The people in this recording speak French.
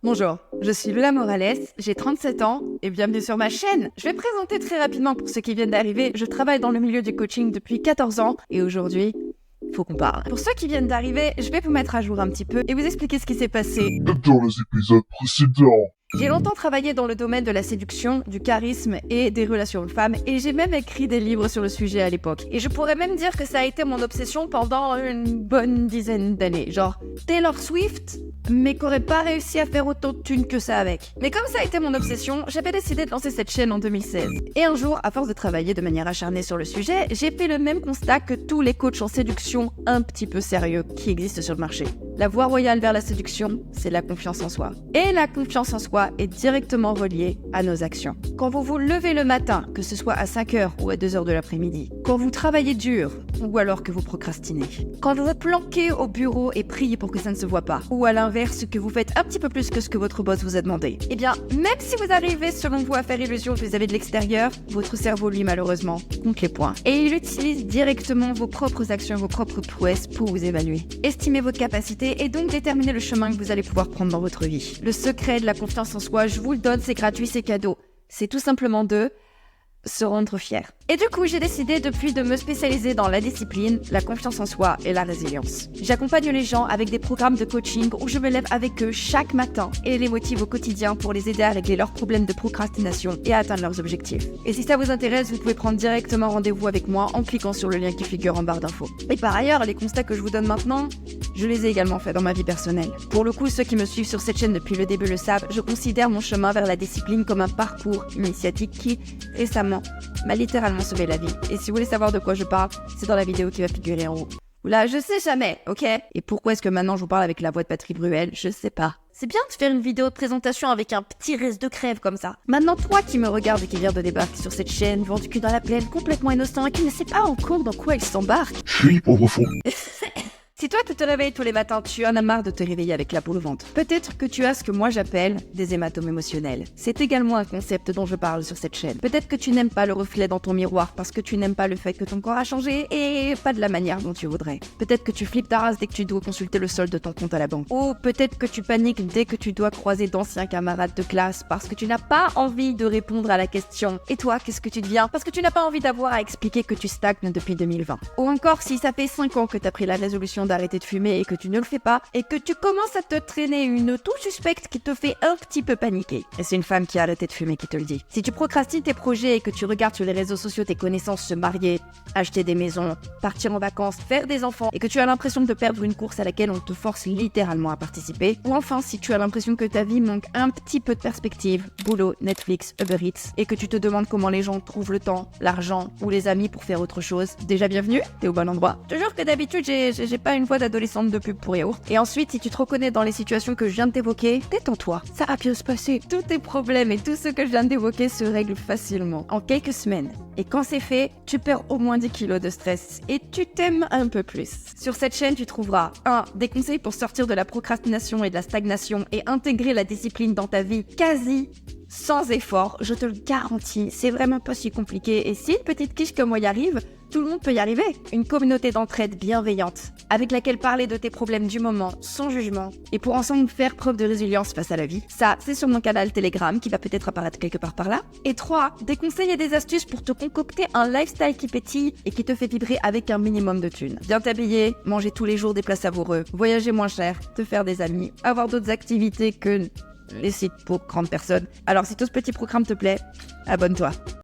Bonjour, je suis Lula Morales, j'ai 37 ans et bienvenue sur ma chaîne. Je vais me présenter très rapidement pour ceux qui viennent d'arriver. Je travaille dans le milieu du coaching depuis 14 ans et aujourd'hui, faut qu'on parle. Pour ceux qui viennent d'arriver, je vais vous mettre à jour un petit peu et vous expliquer ce qui s'est passé dans les épisodes précédents. J'ai longtemps travaillé dans le domaine de la séduction, du charisme et des relations hommes-femmes et j'ai même écrit des livres sur le sujet à l'époque. Et je pourrais même dire que ça a été mon obsession pendant une bonne dizaine d'années. Genre Taylor Swift, mais qui aurait pas réussi à faire autant de thunes que ça avec. Mais comme ça a été mon obsession, j'avais décidé de lancer cette chaîne en 2016. Et un jour, à force de travailler de manière acharnée sur le sujet, j'ai fait le même constat que tous les coachs en séduction un petit peu sérieux qui existent sur le marché. La voie royale vers la séduction, c'est la confiance en soi. Et la confiance en soi est directement reliée à nos actions. Quand vous vous levez le matin, que ce soit à 5h ou à 2h de l'après-midi, quand vous travaillez dur ou alors que vous procrastinez, quand vous vous planquez au bureau et priez pour que ça ne se voit pas, ou à l'inverse que vous faites un petit peu plus que ce que votre boss vous a demandé, eh bien, même si vous arrivez selon vous à faire illusion vis-à-vis de l'extérieur, votre cerveau, lui, malheureusement, compte les points. Et il utilise directement vos propres actions, vos propres prouesses pour vous évaluer. Estimez votre capacité et donc déterminer le chemin que vous allez pouvoir prendre dans votre vie. Le secret de la confiance en soi, je vous le donne, c'est gratuit, c'est cadeau. C'est tout simplement de se rendre fier. Et du coup, j'ai décidé depuis de me spécialiser dans la discipline, la confiance en soi et la résilience. J'accompagne les gens avec des programmes de coaching où je me lève avec eux chaque matin et les motive au quotidien pour les aider à régler leurs problèmes de procrastination et à atteindre leurs objectifs. Et si ça vous intéresse, vous pouvez prendre directement rendez-vous avec moi en cliquant sur le lien qui figure en barre d'infos. Et par ailleurs, les constats que je vous donne maintenant, je les ai également faits dans ma vie personnelle. Pour le coup, ceux qui me suivent sur cette chaîne depuis le début le savent, je considère mon chemin vers la discipline comme un parcours initiatique qui, récemment, m'a littéralement sauvé la vie. Et si vous voulez savoir de quoi je parle, c'est dans la vidéo qui va figurer en haut. Oula, je sais jamais, ok? Et pourquoi est-ce que maintenant je vous parle avec la voix de Patrick Bruel? Je sais pas. C'est bien de faire une vidéo de présentation avec un petit reste de crève comme ça. Maintenant, toi qui me regardes et qui viens de débarquer sur cette chaîne, vent du cul dans la plaine, complètement innocent et qui ne sait pas encore dans quoi il s'embarque. Fuis, pauvre fou. Si toi, tu te réveilles tous les matins, tu en as marre de te réveiller avec la boule au ventre. Peut-être que tu as ce que moi j'appelle des hématomes émotionnels. C'est également un concept dont je parle sur cette chaîne. Peut-être que tu n'aimes pas le reflet dans ton miroir parce que tu n'aimes pas le fait que ton corps a changé et pas de la manière dont tu voudrais. Peut-être que tu flippes ta race dès que tu dois consulter le solde de ton compte à la banque. Ou peut-être que tu paniques dès que tu dois croiser d'anciens camarades de classe parce que tu n'as pas envie de répondre à la question « Et toi, qu'est-ce que tu deviens ?» parce que tu n'as pas envie d'avoir à expliquer que tu stagnes depuis 2020. Ou encore si ça fait 5 ans que tu as pris la résolution d'arrêter de fumer et que tu ne le fais pas, et que tu commences à te traîner une toux suspecte qui te fait un petit peu paniquer. Et c'est une femme qui a arrêté de fumer qui te le dit. Si tu procrastines tes projets et que tu regardes sur les réseaux sociaux tes connaissances se marier, acheter des maisons, partir en vacances, faire des enfants, et que tu as l'impression de perdre une course à laquelle on te force littéralement à participer, ou enfin si tu as l'impression que ta vie manque un petit peu de perspective, boulot, Netflix, Uber Eats, et que tu te demandes comment les gens trouvent le temps, l'argent ou les amis pour faire autre chose, déjà bienvenue, t'es au bon endroit. Je te jure que d'habitude j'ai pas une voix d'adolescente de pub pour yaourt. Et ensuite, si tu te reconnais dans les situations que je viens de t'évoquer, détends-toi. Ça va bien se passer. Tous tes problèmes et tout ce que je viens d'évoquer se règlent facilement, en quelques semaines. Et quand c'est fait, tu perds au moins 10 kilos de stress et tu t'aimes un peu plus. Sur cette chaîne, tu trouveras 1. Des conseils pour sortir de la procrastination et de la stagnation et intégrer la discipline dans ta vie quasi sans effort, je te le garantis, c'est vraiment pas si compliqué et si une petite quiche comme moi y arrive, tout le monde peut y arriver. Une communauté d'entraide bienveillante, avec laquelle parler de tes problèmes du moment, sans jugement, et pour ensemble faire preuve de résilience face à la vie. Ça, c'est sur mon canal Telegram, qui va peut-être apparaître quelque part par là. Et 3, des conseils et des astuces pour te concocter un lifestyle qui pétille et qui te fait vibrer avec un minimum de thunes. Bien t'habiller, manger tous les jours des plats savoureux, voyager moins cher, te faire des amis, avoir d'autres activités que les sites pour grandes personnes. Alors si tout ce petit programme te plaît, abonne-toi.